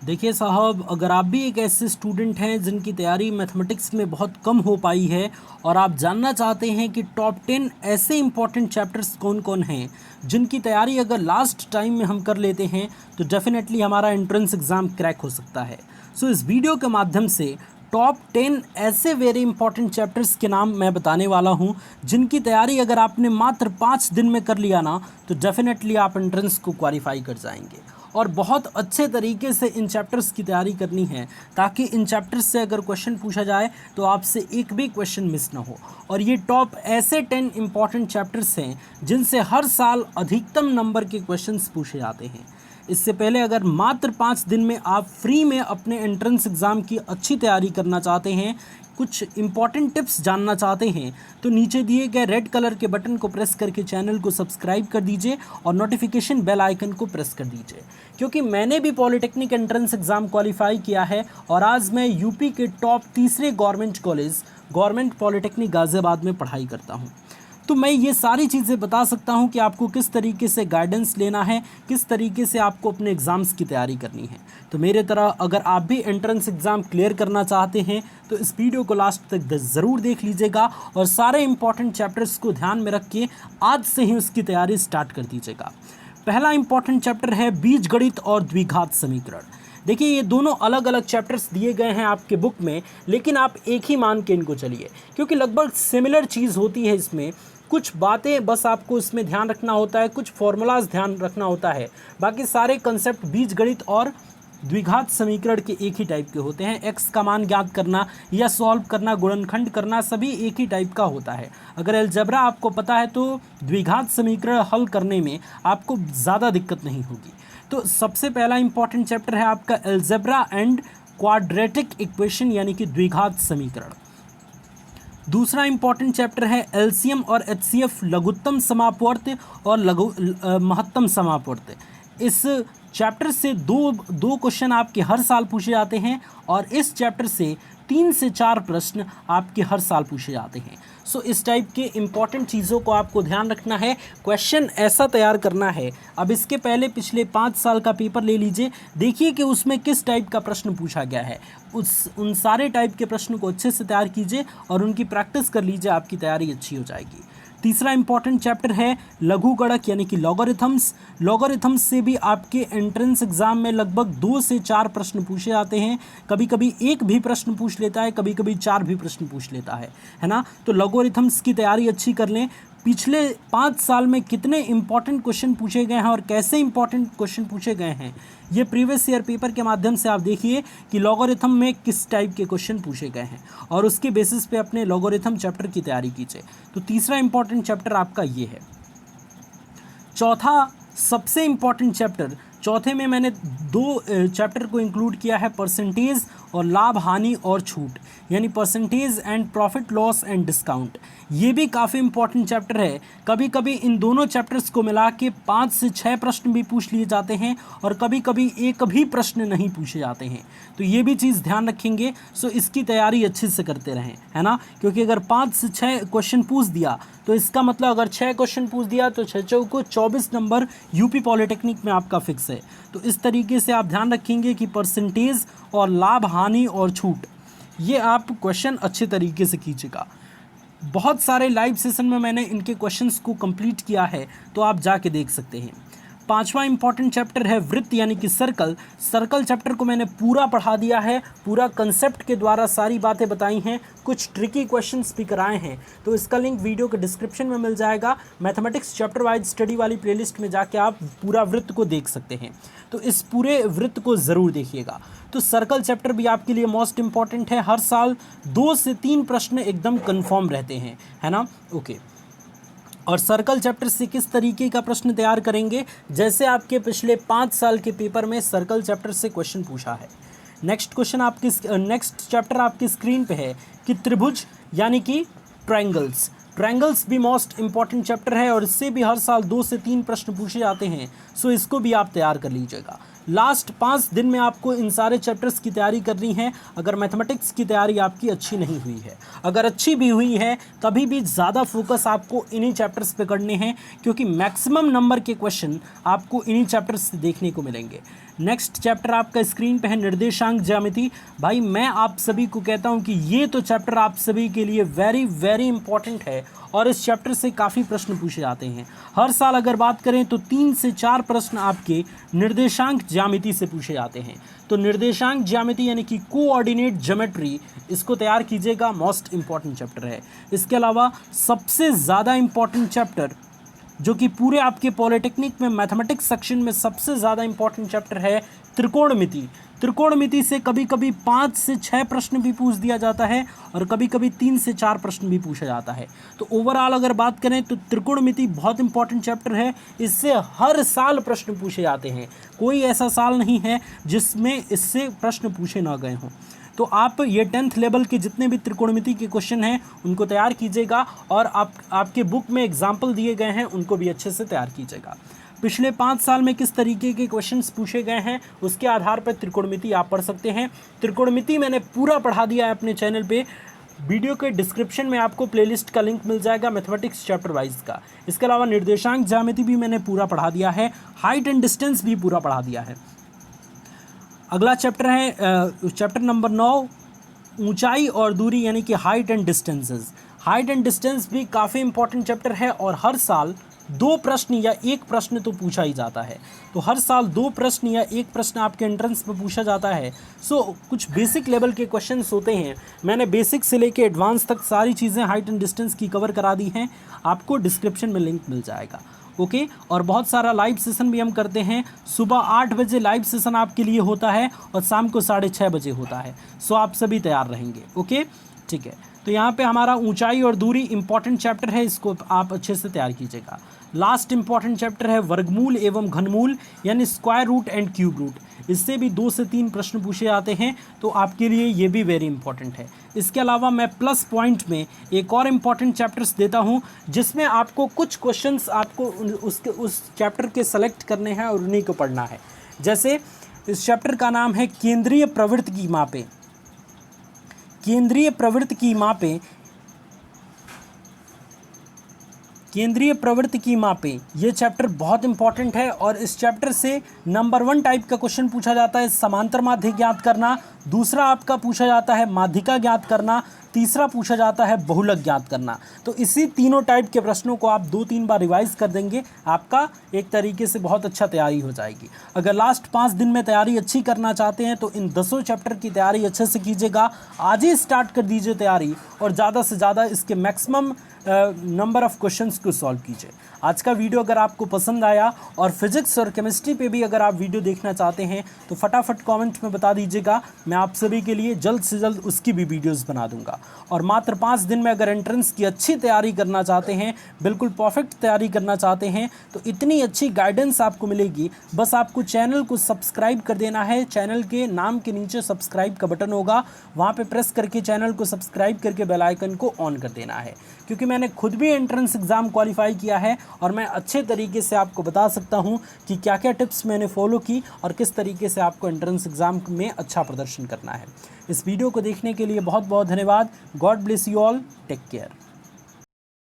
देखिए साहब, अगर आप भी एक ऐसे स्टूडेंट हैं जिनकी तैयारी मैथमेटिक्स में बहुत कम हो पाई है और आप जानना चाहते हैं कि टॉप 10 ऐसे इंपॉर्टेंट चैप्टर्स कौन कौन हैं जिनकी तैयारी अगर लास्ट टाइम में हम कर लेते हैं तो डेफिनेटली हमारा एंट्रेंस एग्ज़ाम क्रैक हो सकता है। सो इस वीडियो के माध्यम से टॉप 10 ऐसे वेरी इंपॉर्टेंट चैप्टर्स के नाम मैं बताने वाला हूं जिनकी तैयारी अगर आपने मात्र 5 दिन में कर लिया ना तो डेफिनेटली आप एंट्रेंस को क्वालिफाई कर जाएंगे। और बहुत अच्छे तरीके से इन चैप्टर्स की तैयारी करनी है ताकि इन चैप्टर्स से अगर क्वेश्चन पूछा जाए तो आपसे एक भी क्वेश्चन मिस ना हो। और ये टॉप ऐसे 10 इंपॉर्टेंट चैप्टर्स हैं जिनसे हर साल अधिकतम नंबर के क्वेश्चंस पूछे जाते हैं। इससे पहले अगर मात्र 5 दिन में आप फ्री में अपने एंट्रेंस एग्ज़ाम की अच्छी तैयारी करना चाहते हैं, कुछ इंपॉर्टेंट टिप्स जानना चाहते हैं, तो नीचे दिए गए रेड कलर के बटन को प्रेस करके चैनल को सब्सक्राइब कर दीजिए और नोटिफिकेशन बेल आइकन को प्रेस कर दीजिए, क्योंकि मैंने भी पॉलिटेक्निक एंट्रेंस एग्ज़ाम क्वालिफाई किया है और आज मैं यूपी के टॉप तीसरे government college government polytechnic Ghaziabad में पढ़ाई करता हूँ। तो मैं ये सारी चीज़ें बता सकता हूँ कि आपको किस तरीके से गाइडेंस लेना है, किस तरीके से आपको अपने एग्ज़ाम्स की तैयारी करनी है। तो मेरे तरह अगर आप भी एंट्रेंस एग्ज़ाम क्लियर करना चाहते हैं तो इस वीडियो को लास्ट तक ज़रूर देख लीजिएगा और सारे इंपॉर्टेंट चैप्टर्स को ध्यान में रख के आज से ही उसकी तैयारी स्टार्ट कर दीजिएगा। पहला इंपॉर्टेंट चैप्टर है बीजगणित और द्विघात समीकरण। देखिए, ये दोनों अलग अलग चैप्टर्स दिए गए हैं आपके बुक में, लेकिन आप एक ही मान के इनको चलिए क्योंकि लगभग सिमिलर चीज़ होती है। इसमें कुछ बातें बस आपको इसमें ध्यान रखना होता है, कुछ फॉर्मूलाज ध्यान रखना होता है, बाकी सारे कंसेप्ट बीजगणित और द्विघात समीकरण के एक ही टाइप के होते हैं। एक्स का मान ज्ञात करना या सॉल्व करना, गुणनखंड करना, सभी एक ही टाइप का होता है। अगर अलजेब्रा आपको पता है तो द्विघात समीकरण हल करने में आपको ज़्यादा दिक्कत नहीं होगी। तो सबसे पहला इंपॉर्टेंट चैप्टर है आपका अलजेब्रा एंड क्वाड्रेटिक इक्वेशन यानी कि द्विघात समीकरण। दूसरा इंपॉर्टेंट चैप्टर है एलसीएम और एचसीएफ, लघुत्तम समापवर्त और महत्तम समापवर्त। इस चैप्टर से दो क्वेश्चन आपके हर साल पूछे जाते हैं और इस चैप्टर से 3 से 4 प्रश्न आपके हर साल पूछे जाते हैं। सो इस टाइप के इंपॉर्टेंट चीज़ों को आपको ध्यान रखना है, क्वेश्चन ऐसा तैयार करना है। अब इसके पहले पिछले 5 साल का पेपर ले लीजिए, देखिए कि उसमें किस टाइप का प्रश्न पूछा गया है। उन सारे टाइप के प्रश्न को अच्छे से तैयार कीजिए और उनकी प्रैक्टिस कर लीजिए, आपकी तैयारी अच्छी हो जाएगी। तीसरा इंपॉर्टेंट चैप्टर है लघुगणक यानी कि लॉगरिथम्स। लॉगरिथम्स से भी आपके एंट्रेंस एग्जाम में लगभग 2 से 4 प्रश्न पूछे जाते हैं। कभी कभी एक भी प्रश्न पूछ लेता है, कभी कभी 4 भी प्रश्न पूछ लेता है ना। तो लॉगरिथम्स की तैयारी अच्छी कर लें। पिछले 5 साल में कितने इंपॉर्टेंट क्वेश्चन पूछे गए हैं और कैसे इंपॉर्टेंट क्वेश्चन पूछे गए हैं, ये प्रीवियस ईयर पेपर के माध्यम से आप देखिए कि लॉगरिथम में किस टाइप के क्वेश्चन पूछे गए हैं और उसके बेसिस पे अपने लॉगरिथम चैप्टर की तैयारी कीजिए। तो तीसरा इंपॉर्टेंट चैप्टर आपका ये है। चौथा सबसे इंपॉर्टेंट चैप्टर, चौथे में मैंने 2 चैप्टर को इंक्लूड किया है, परसेंटेज और लाभ हानि और छूट यानी percentage and profit loss and discount. ये भी काफ़ी इंपॉर्टेंट चैप्टर है। कभी कभी इन दोनों चैप्टर्स को मिला के 5 से 6 प्रश्न भी पूछ लिए जाते हैं और कभी कभी एक भी प्रश्न नहीं पूछे जाते हैं। तो ये भी चीज़ ध्यान रखेंगे। सो इसकी तैयारी अच्छे से करते रहें, है ना, क्योंकि अगर 5 से 6 क्वेश्चन पूछ दिया तो इसका मतलब अगर 6 क्वेश्चन पूछ दिया तो 6 चौको 24 नंबर यूपी पॉलिटेक्निक में आपका फिक्स है। तो इस तरीके से आप ध्यान रखेंगे कि परसेंटेज और लाभ हानि और छूट, ये आप क्वेश्चन अच्छे तरीके से कीजिएगा। बहुत सारे लाइव सेशन में मैंने इनके क्वेश्चंस को कंप्लीट किया है, तो आप जाके देख सकते हैं। 5वां इंपॉर्टेंट चैप्टर है वृत्त यानी कि सर्कल। सर्कल चैप्टर को मैंने पूरा पढ़ा दिया है, पूरा कंसेप्ट के द्वारा सारी बातें बताई हैं, कुछ ट्रिकी क्वेश्चंस भी कराए हैं। तो इसका लिंक वीडियो के डिस्क्रिप्शन में मिल जाएगा। मैथमेटिक्स चैप्टर वाइज स्टडी वाली प्लेलिस्ट में जाके आप पूरा वृत्त को देख सकते हैं। तो इस पूरे वृत्त को ज़रूर देखिएगा। तो सर्कल चैप्टर भी आपके लिए मोस्ट इंपॉर्टेंट है। हर साल 2 से 3 प्रश्न एकदम कन्फर्म रहते हैं, है ना। ओके, और सर्कल चैप्टर से किस तरीके का प्रश्न तैयार करेंगे, जैसे आपके पिछले 5 साल के पेपर में सर्कल चैप्टर से क्वेश्चन पूछा है। नेक्स्ट चैप्टर आपकी स्क्रीन पे है कि त्रिभुज यानी कि ट्रायंगल्स। ट्रायंगल्स भी मोस्ट इंपॉर्टेंट चैप्टर है और इससे भी हर साल 2 से 3 प्रश्न पूछे जाते हैं। सो इसको भी आप तैयार कर लीजिएगा। लास्ट 5 दिन में आपको इन सारे चैप्टर्स की तैयारी करनी है। अगर मैथमेटिक्स की तैयारी आपकी अच्छी नहीं हुई है, अगर अच्छी भी हुई है तभी भी ज़्यादा फोकस आपको इन्हीं चैप्टर्स पे करने हैं, क्योंकि मैक्सिमम नंबर के क्वेश्चन आपको इन्हीं चैप्टर्स से देखने को मिलेंगे। नेक्स्ट चैप्टर आपका स्क्रीन पे है निर्देशांक ज्यामिति। भाई मैं आप सभी को कहता हूँ कि ये तो चैप्टर आप सभी के लिए वेरी वेरी इंपॉर्टेंट है और इस चैप्टर से काफ़ी प्रश्न पूछे जाते हैं। हर साल अगर बात करें तो 3 से 4 प्रश्न आपके निर्देशांक ज्यामिति से पूछे जाते हैं। तो निर्देशांक ज्यामिति यानी कि कोऑर्डिनेट ज्योमेट्री, इसको तैयार कीजिएगा, मोस्ट इंपॉर्टेंट चैप्टर है। इसके अलावा सबसे ज़्यादा इंपॉर्टेंट चैप्टर जो कि पूरे आपके पॉलिटेक्निक में मैथमेटिक्स सेक्शन में सबसे ज़्यादा इंपॉर्टेंट चैप्टर है त्रिकोणमिति। त्रिकोणमिति से कभी कभी 5 से 6 प्रश्न भी पूछ दिया जाता है और कभी कभी 3 से 4 प्रश्न भी पूछा जाता है। तो ओवरऑल अगर बात करें तो त्रिकोणमिति बहुत इंपॉर्टेंट चैप्टर है, इससे हर साल प्रश्न पूछे जाते हैं। कोई ऐसा साल नहीं है जिसमें इससे प्रश्न पूछे ना गए हों। तो आप ये 10th लेवल के जितने भी त्रिकोणमिति के क्वेश्चन हैं उनको तैयार कीजिएगा और आपके बुक में एग्जाम्पल दिए गए हैं उनको भी अच्छे से तैयार कीजिएगा। पिछले 5 साल में किस तरीके के क्वेश्चंस पूछे गए हैं उसके आधार पर त्रिकोणमिति आप पढ़ सकते हैं। त्रिकोणमिति मैंने पूरा पढ़ा दिया है अपने चैनल पे, वीडियो के डिस्क्रिप्शन में आपको प्लेलिस्ट का लिंक मिल जाएगा मैथमेटिक्स चैप्टर वाइज का। इसके अलावा निर्देशांक ज्यामिति भी मैंने पूरा पढ़ा दिया है, हाइट एंड डिस्टेंस भी पूरा पढ़ा दिया है। अगला चैप्टर है चैप्टर नंबर 9, ऊंचाई और दूरी यानी कि height and distances. Height and distance भी काफ़ी इंपॉर्टेंट चैप्टर है और हर साल 2 प्रश्न या 1 प्रश्न तो पूछा ही जाता है। तो हर साल 2 प्रश्न या 1 प्रश्न आपके एंट्रेंस में पूछा जाता है। कुछ बेसिक लेवल के क्वेश्चंस होते हैं। मैंने बेसिक से लेके एडवांस तक सारी चीज़ें हाइट एंड डिस्टेंस की कवर करा दी हैं, आपको डिस्क्रिप्शन में लिंक मिल जाएगा। ओके और बहुत सारा लाइव सेशन भी हम करते हैं। सुबह 8 बजे लाइव सेशन आपके लिए होता है और शाम को 6:30 बजे होता है। आप सभी तैयार रहेंगे। ओके ठीक है, तो यहाँ पे हमारा ऊंचाई और दूरी इंपॉर्टेंट चैप्टर है, इसको आप अच्छे से तैयार कीजिएगा। लास्ट इंपॉर्टेंट चैप्टर है वर्गमूल एवं घनमूल यानी square root and cube root. इससे भी 2 से 3 प्रश्न पूछे जाते हैं, तो आपके लिए ये भी वेरी इंपॉर्टेंट है। इसके अलावा मैं प्लस पॉइंट में एक और इम्पॉर्टेंट चैप्टर्स देता हूँ जिसमें आपको कुछ क्वेश्चंस आपको उस चैप्टर के सेलेक्ट करने हैं और उन्हीं को पढ़ना है। जैसे इस चैप्टर का नाम है केंद्रीय प्रवृत्ति की मापें। केंद्रीय प्रवृत्ति की मापें, केंद्रीय प्रवृत्ति की मापें, ये चैप्टर बहुत इंपॉर्टेंट है और इस चैप्टर से नंबर 1 टाइप का क्वेश्चन पूछा जाता है समांतर माध्य ज्ञात करना, दूसरा आपका पूछा जाता है माध्यिका ज्ञात करना, तीसरा पूछा जाता है बहुलक ज्ञात करना। तो इसी तीनों टाइप के प्रश्नों को आप 2-3 बार रिवाइज कर देंगे, आपका एक तरीके से बहुत अच्छा तैयारी हो जाएगी। अगर लास्ट 5 दिन में तैयारी अच्छी करना चाहते हैं तो इन 10 चैप्टर की तैयारी अच्छे से कीजिएगा। आज ही स्टार्ट कर दीजिए तैयारी और ज़्यादा से ज़्यादा इसके मैक्सिमम नंबर ऑफ़ क्वेश्चंस को सॉल्व कीजिए। आज का वीडियो अगर आपको पसंद आया और फिजिक्स और केमिस्ट्री पे भी अगर आप वीडियो देखना चाहते हैं तो फटाफट कमेंट में बता दीजिएगा, मैं आप सभी के लिए जल्द से जल्द उसकी भी वीडियोस बना दूंगा। और मात्र 5 दिन में अगर एंट्रेंस की अच्छी तैयारी करना चाहते हैं, बिल्कुल परफेक्ट तैयारी करना चाहते हैं, तो इतनी अच्छी गाइडेंस आपको मिलेगी। बस आपको चैनल को सब्सक्राइब कर देना है। चैनल के नाम के नीचे सब्सक्राइब का बटन होगा, वहाँ पर प्रेस करके चैनल को सब्सक्राइब करके बेल आइकन को ऑन कर देना है। क्योंकि मैंने खुद भी एंट्रेंस एग्ज़ाम क्वालिफाई किया है और मैं अच्छे तरीके से आपको बता सकता हूं कि क्या क्या टिप्स मैंने फॉलो की और किस तरीके से आपको एंट्रेंस एग्ज़ाम में अच्छा प्रदर्शन करना है। इस वीडियो को देखने के लिए बहुत बहुत धन्यवाद। God bless you all, take care.